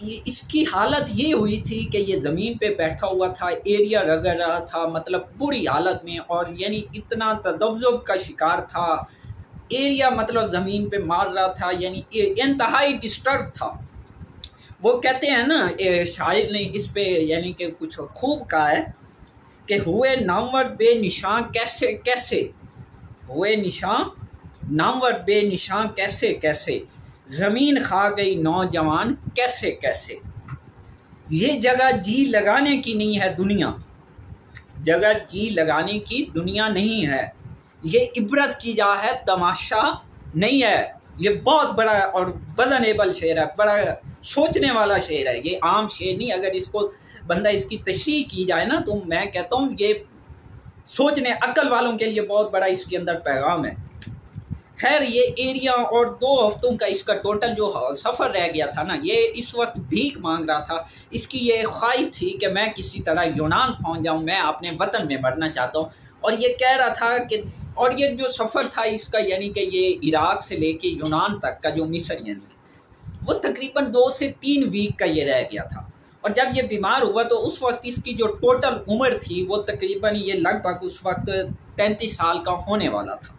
اس کی حالت یہ ہوئی تھی کہ یہ زمین پہ بیٹھا ہوا تھا، ایریا رگڑ رہا تھا، مطلب بری حالت میں، اور یعنی اتنا تذبذب کا شکار تھا، ایریا مطلب زمین پہ مار رہا تھا، یعنی انتہائی ڈسٹرب تھا۔ وہ کہتے ہیں نا شاعر نے اس پہ یعنی کہ کچھ خوب کہا ہے کہ ہوئے نامور بے نشاں کیسے کیسے، ہوئے نامور بے نشاں کیسے کیسے، زمین کھا گئی نوجوان کیسے کیسے۔ یہ جگہ جی لگانے کی نہیں ہے دنیا، جگہ جی لگانے کی دنیا نہیں ہے، یہ عبرت کی جا ہے تماشا نہیں ہے۔ یہ بہت بڑا اور وزنیبل شعر ہے، بڑا سوچنے والا شعر ہے، یہ عام شعر نہیں۔ اگر اس کو بندہ اس کی تشریح کی جائے نا تو میں کہتا ہوں یہ سوچنے عقل والوں کے لیے بہت بڑا اس کے اندر پیغام ہے۔ خیر یہ ایریا اور 2 ہفتوں کا اس کا ٹوٹل جو سفر رہ گیا تھا نا، یہ اس وقت بھیک مانگ رہا تھا۔ اس کی یہ خواہش تھی کہ میں کسی طرح یونان پہنچ جاؤں، میں اپنے وطن میں مرنا چاہتا ہوں، اور یہ کہہ رہا تھا کہ، اور یہ جو سفر تھا اس کا یعنی کہ یہ عراق سے لے کے یونان تک کا جو مصر یعنی وہ تقریباً 2 سے 3 ویک کا یہ رہ گیا تھا۔ اور جب یہ بیمار ہوا تو اس وقت اس کی جو ٹوٹل عمر تھی وہ تقریباً یہ لگ بھگ اس وقت 33 سال کا ہونے والا تھا۔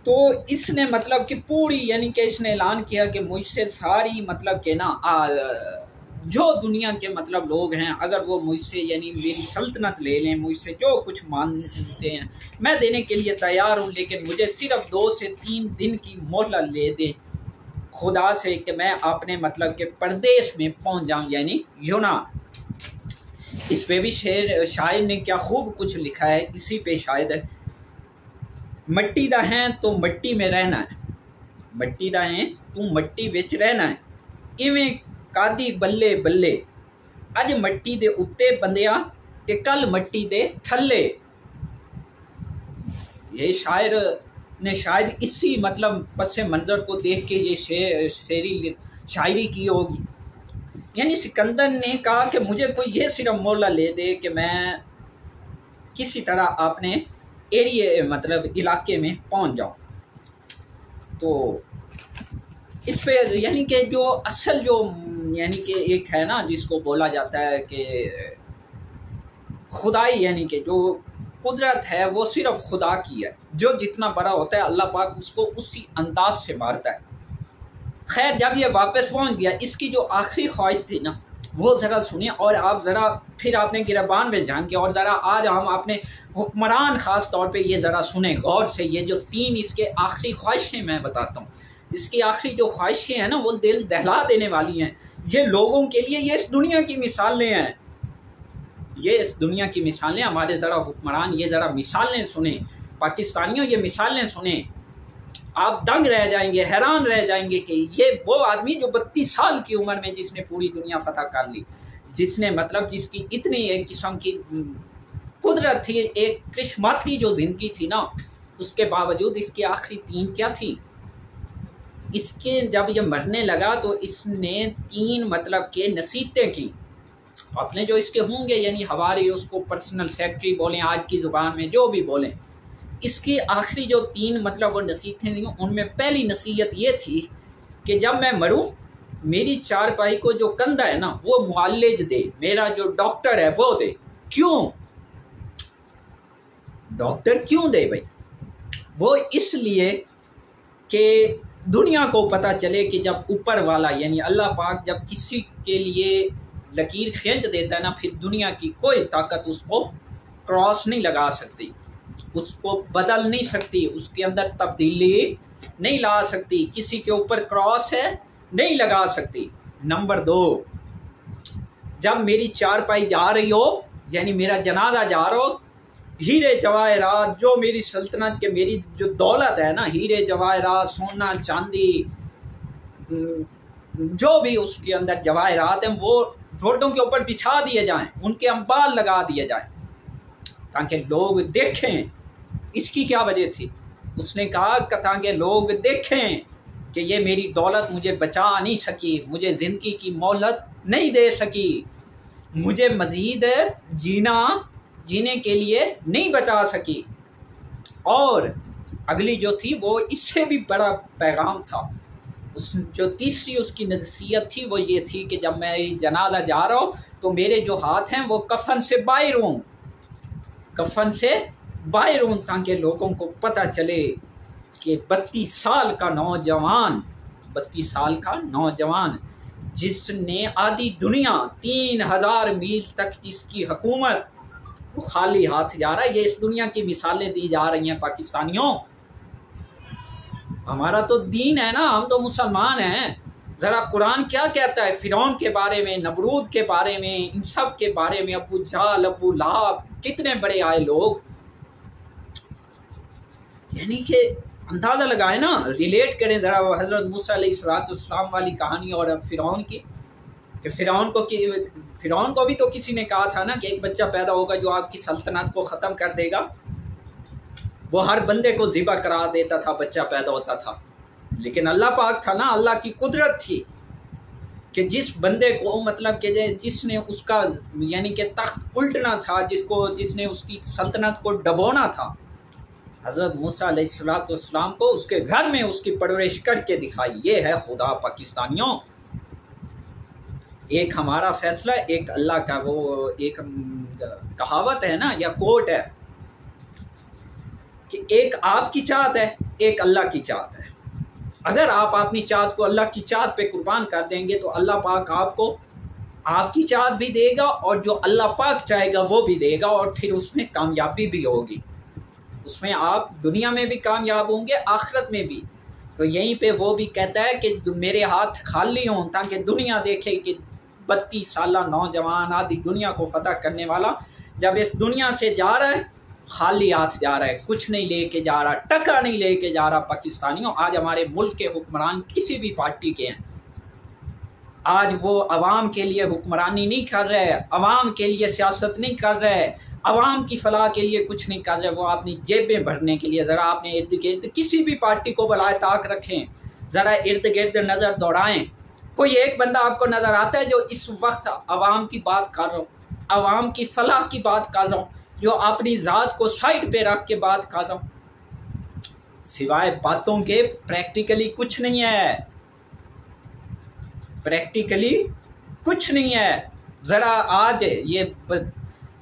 تو اس نے مطلب کہ پوری یعنی کہ اس نے اعلان کیا کہ مجھ سے ساری مطلب کہ نا جو دنیا کے مطلب لوگ ہیں اگر وہ مجھ سے یعنی میری سلطنت لے لیں، مجھ سے جو کچھ مانتے ہیں میں دینے کے لیے تیار ہوں، لیکن مجھے صرف 2 سے 3 دن کی مہلت لے دیں خدا سے کہ میں اپنے مطلب کہ پردیس میں پہنچ جاؤں یعنی یونان۔ اس پہ بھی شاعر نے کیا خوب کچھ لکھا ہے، اسی پہ شاید ہے، مٹی دا ہیں تو مٹی میں رہنا ہے، مٹی دا ہیں تو مٹی وچ رہنا ہے، ایویں کادی بلے بلے اج مٹی دے اتے بندیا تے کل مٹی دے تھلے۔ یہ شاعر نے شاید اسی مطلب پس منظر کو دیکھ کے یہ شاعری کی ہوگی۔ یعنی سکندر نے کہا کہ مجھے کوئی یہ صرف مولا لے دے کہ میں کسی طرح اپنے ایریے مطلب علاقے میں پہنچ جاؤں۔ تو اس پہ یعنی کہ جو اصل جو یعنی کہ ایک ہے نا جس کو بولا جاتا ہے کہ خدائی، یعنی کہ جو قدرت ہے وہ صرف خدا کی ہے، جو جتنا بڑا ہوتا ہے اللہ پاک اس کو اسی انداز سے مارتا ہے۔ خیر جب یہ واپس پہنچ گیا، اس کی جو آخری خواہش تھی نا وہ ذرا سنیں، اور آپ ذرا پھر آپ نے گربان میں جان کے، اور ذرا آج ہم اپنے حکمران خاص طور پہ یہ ذرا سنیں غور سے۔ یہ جو 3 اس کے آخری خواہشیں میں بتاتا ہوں، اس کی آخری جو خواہشیں ہیں نا وہ دل دہلا دینے والی ہیں۔ یہ لوگوں کے لیے یہ اس دنیا کی مثالیں ہیں، یہ اس دنیا کی مثالیں۔ ہمارے ذرا حکمران یہ ذرا مثالیں سنیں، پاکستانیوں یہ مثالیں سنیں، آپ دنگ رہ جائیں گے، حیران رہ جائیں گے کہ یہ وہ آدمی جو 32 سال کی عمر میں جس نے پوری دنیا فتح کر لی، جس نے مطلب جس کی اتنی ایک قسم کی قدرت تھی، ایک کرشماتی جو زندگی تھی نا، اس کے باوجود اس کی آخری 3 کیا تھی؟ اس کے جب یہ مرنے لگا تو اس نے 3 مطلب کہ نصیحتیں کی اپنے جو اس کے ہوں گے، یعنی ہمارے اس کو پرسنل سیکرٹری بولیں، آج کی زبان میں جو بھی بولیں، اس کی آخری جو 3 مطلب وہ نصیحتیں تھیں، ان میں پہلی نصیحت یہ تھی کہ جب میں مروں میری چارپائی کو جو کندھا ہے نا وہ معالج دے، میرا جو ڈاکٹر ہے وہ دے۔ کیوں ڈاکٹر کیوں دے بھائی؟ وہ اس لیے کہ دنیا کو پتہ چلے کہ جب اوپر والا یعنی اللہ پاک جب کسی کے لیے لکیر کھینچ دیتا ہے نا، پھر دنیا کی کوئی طاقت اس کو کراس نہیں لگا سکتی، اس کو بدل نہیں سکتی، اس کے اندر تبدیلی نہیں لا سکتی، کسی کے اوپر کراس ہے نہیں لگا سکتی۔ نمبر 2، جب میری چارپائی جا رہی ہو یعنی میرا جنازہ جا رہا ہو، ہیرے جواہرات جو میری سلطنت کے میری جو دولت ہے نا، ہیرے جواہرات سونا چاندی جو بھی اس کے اندر جواہرات ہیں وہ روڈوں کے اوپر بچھا دیے جائیں، ان کے انبار لگا دیے جائیں تاکہ لوگ دیکھیں۔ اس کی کیا وجہ تھی؟ اس نے کہا کہ تاکہ لوگ دیکھیں کہ یہ میری دولت مجھے بچا نہیں سکی، مجھے زندگی کی مہلت نہیں دے سکی، مجھے مزید جینے کے لیے نہیں بچا سکی۔ اور اگلی جو تھی وہ اس سے بھی بڑا پیغام تھا، جو تیسری اس کی نصیحت تھی وہ یہ تھی کہ جب میں جنازہ جا رہا ہوں تو میرے جو ہاتھ ہیں وہ کفن سے باہر ہوں، کفن سے باہر ہوں، تاکہ لوگوں کو پتہ چلے کہ 32 سال کا نوجوان، 32 سال کا نوجوان جس نے آدھی دنیا 3000 میل تک جس کی حکومت، وہ خالی ہاتھ جا رہا ہے۔ یہ اس دنیا کی مثالیں دی جا رہی ہیں پاکستانیوں۔ ہمارا تو دین ہے نا، ہم تو مسلمان ہیں۔ ذرا قرآن کیا کہتا ہے فرعون کے بارے میں، نمرود کے بارے میں، ان سب کے بارے میں، ابو جہل، ابو لہب، کتنے بڑے آئے لوگ۔ یعنی کہ اندازہ لگائیں نا، ریلیٹ کریں ذرا وہ حضرت موسیٰ علیہ السلام والی کہانی اور فرعون کی، کہ فرعون کو بھی تو کسی نے کہا تھا نا کہ ایک بچہ پیدا ہوگا جو آپ کی سلطنت کو ختم کر دے گا۔ وہ ہر بندے کو ذبح کرا دیتا تھا، بچہ پیدا ہوتا تھا، لیکن اللہ پاک تھا نا، اللہ کی قدرت تھی کہ جس بندے کو مطلب کہ جس نے اس کا یعنی کہ تخت الٹنا تھا، جس نے اس کی سلطنت کو ڈبونا تھا، حضرت موسیٰ علیہ السلام کو اس کے گھر میں اس کی پرورش کر کے دکھائی۔ یہ ہے خدا پاکستانیوں۔ ایک ہمارا فیصلہ، ایک اللہ کا، وہ ایک کہاوت ہے نا یا کوٹ ہے کہ ایک آپ کی چاہت ہے، ایک اللہ کی چاہت ہے۔ اگر آپ اپنی چاہت کو اللہ کی چاہت پہ قربان کر دیں گے تو اللہ پاک آپ کو آپ کی چاہت بھی دے گا، اور جو اللہ پاک چاہے گا وہ بھی دے گا، اور پھر اس میں کامیابی بھی ہوگی۔ اس میں آپ دنیا میں بھی کامیاب ہوں گے، آخرت میں بھی۔ تو یہیں پہ وہ بھی کہتا ہے کہ میرے ہاتھ خالی ہوں تاکہ دنیا دیکھے کہ 32 سالہ نوجوان آدھی دنیا کو فتح کرنے والا جب اس دنیا سے جا رہا ہے، خالی ہاتھ جا رہا ہے، کچھ نہیں لے کے جا رہا، ٹکا نہیں لے کے جا رہا۔ پاکستانیوں، آج ہمارے ملک کے حکمران کسی بھی پارٹی کے ہیں، آج وہ عوام کے لیے حکمرانی نہیں کر رہے، عوام کے لیے سیاست نہیں کر رہے، عوام کی فلاح کے لیے کچھ نہیں کر رہے، وہ اپنی جیبیں بھرنے کے لیے۔ ذرا آپ نے ارد گرد کسی بھی پارٹی کو بلائے طاق رکھیں، ذرا ارد گرد نظر دوڑائیں، کوئی ایک بندہ آپ کو نظر آتا ہے جو اس وقت عوام کی بات کر رہا ہوں، عوام کی فلاح کی بات کر رہا ہوں، جو اپنی ذات کو سائڈ پہ رکھ کے بات کر رہا ہوں؟ سوائے باتوں کے پریکٹیکلی کچھ نہیں ہے، پریکٹیکلی کچھ نہیں ہے۔ ذرا آج یہ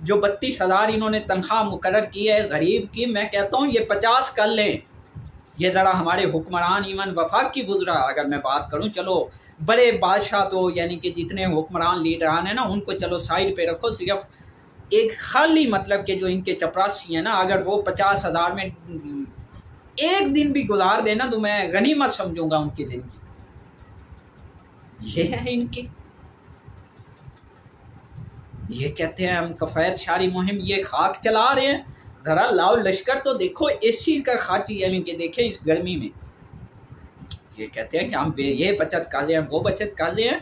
جو 32,000 انہوں نے تنخواہ مقرر کی ہے غریب کی، میں کہتا ہوں یہ 50 کر لیں۔ یہ ذرا ہمارے حکمران ایون وفاق کی وزراء اگر میں بات کروں، چلو بڑے بادشاہ تو یعنی کہ جتنے حکمران لیڈران ہیں نا ان کو چلو سائڈ پہ رکھو، صرف ایک خالی مطلب کہ جو ان کے چپراسی ہیں نا، اگر وہ 50,000 میں ایک دن بھی گزار دینا تو میں غنیمت سمجھوں گا ان کی زندگی۔ یہ ہے ان کی، یہ کہتے ہیں ہم کفایت شاری مہم، یہ خاک چلا رہے ہیں۔ ذرا لاؤ لشکر تو دیکھو، اسی کا خرچ یعنی کہ دیکھیں اس گرمی میں، یہ کہتے ہیں کہ ہم یہ بچت کر رہے ہیں، وہ بچت کر رہے ہیں۔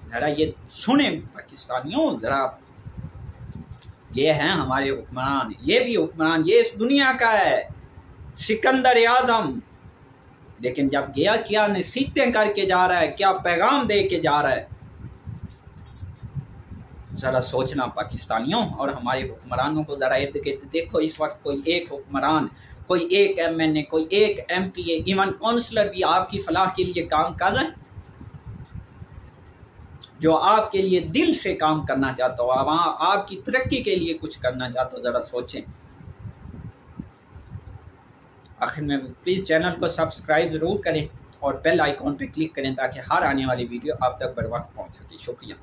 ذرا یہ سنیں پاکستانیوں، ذرا یہ ہیں ہمارے حکمران، یہ بھی حکمران، یہ اس دنیا کا ہے سکندر اعظم، لیکن جب گیا کیا نصیحتیں کر کے جا رہا ہے، کیا پیغام دے کے جا رہا ہے۔ ذرا سوچنا پاکستانیوں، اور ہمارے حکمرانوں کو ذرا ارد گرد دیکھو۔ اس وقت کوئی ایک حکمران، کوئی ایک MNA، کوئی ایک MP، ایون کونسلر بھی آپ کی فلاح کے لیے کام کر رہے ہیں، جو آپ کے لیے دل سے کام کرنا چاہتا ہو، آپ کی ترقی کے لیے کچھ کرنا چاہتا ہو، ذرا سوچیں۔ آخر میں پلیز چینل کو سبسکرائب ضرور کریں اور بیل آئیکن پہ کلک کریں تاکہ ہر آنے والی ویڈیو آپ تک بر وقت پہنچ سکے۔ شکریہ۔